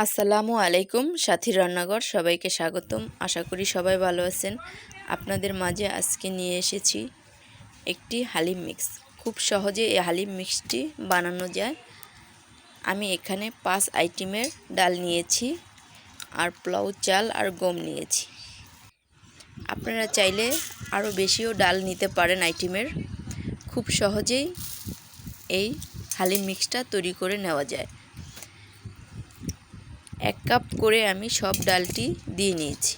আসসালামু আলাইকুম। সাথীর রান্নাঘর সবাইকে স্বাগতম। আশা করি সবাই ভালো আছেন। আপনাদের মাঝে আজকে নিয়ে এসেছি একটি হালিম মিক্স। খুব সহজে এই হালিম মিক্সটি বানানো যায়। আমি এখানে 5 আইটেমের ডাল নিয়েছি আর পোলাও চাল আর গম নিয়েছি। আপনারা চাইলে আরও বেশিও ডাল নিতে পারেন আইটেমের। খুব সহজেই এই হালিম মিক্সটা তৈরি করে নেওয়া যায়। 1 কাপ করে আমি সব ডালটি দিয়ে নিয়েছি।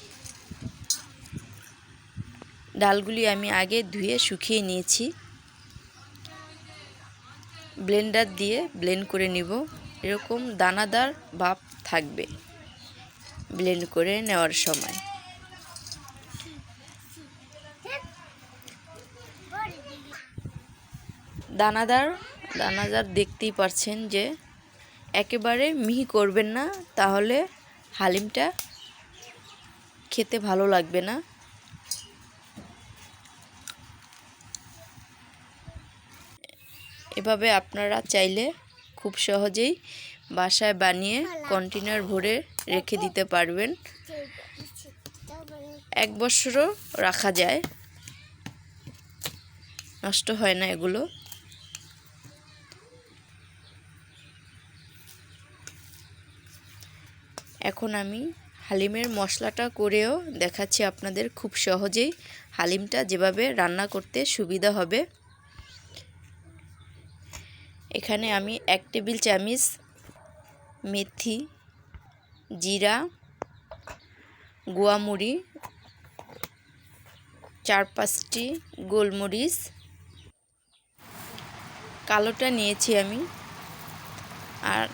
ডালগুলি আমি আগে ধুয়ে শুকিয়ে নিয়েছি। ব্লেন্ডার দিয়ে ব্লেন্ড করে নিব। এরকম দানাদার ভাব থাকবে ব্লেন্ড করে নেওয়ার সময়। দানাদার দেখতেই পাচ্ছেন যে একেবারে মিহি করবেন না, তাহলে হালিমটা খেতে ভালো লাগবে না। এভাবে আপনারা চাইলে খুব সহজেই বাসায় বানিয়ে কন্টেনার ভরে রেখে দিতে পারবেন। 1 বছরও রাখা যায়, নষ্ট হয় না এগুলো। এখন আমি হালিমের মশলাটা করেও দেখাচ্ছি আপনাদের। খুব সহজেই হালিমটা যেভাবে রান্না করতে সুবিধা হবে। এখানে আমি 1 টেবিল চামচ মেথি, জিরা, গোয়ামুড়ি, 4-5টি গোলমরিচ, কালোটা নিয়েছি আমি, আর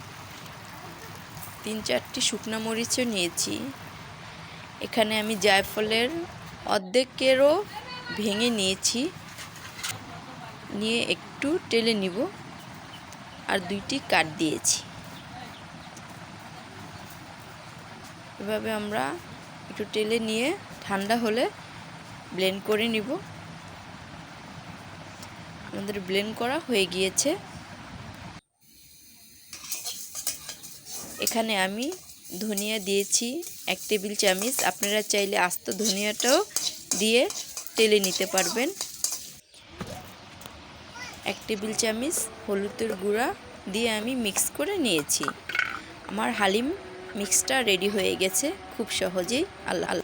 3-4টি শুকনো মরিচও নিয়েছি। এখানে আমি জায়ফলের অর্ধেকেরও ভেঙে নিয়েছি, নিয়ে একটু টেলে নিব, আর 2টি কাট দিয়েছি। এভাবে আমরা একটু টেলে নিয়ে ঠান্ডা হলে ব্লেন্ড করে নিব। আমাদের ব্লেন্ড করা হয়ে গিয়েছে। এখানে আমি ধনিয়া দিয়েছি 1 টেবিল চামচ। আপনারা চাইলে আস্ত ধনিয়াটাও দিয়ে টেলে নিতে পারবেন। 1 টেবিল চামচ হলুদের গুঁড়া দিয়ে আমি মিক্স করে নিয়েছি। আমার হালিম মিক্সটা রেডি হয়ে গেছে খুব সহজেই। আল্লাহ।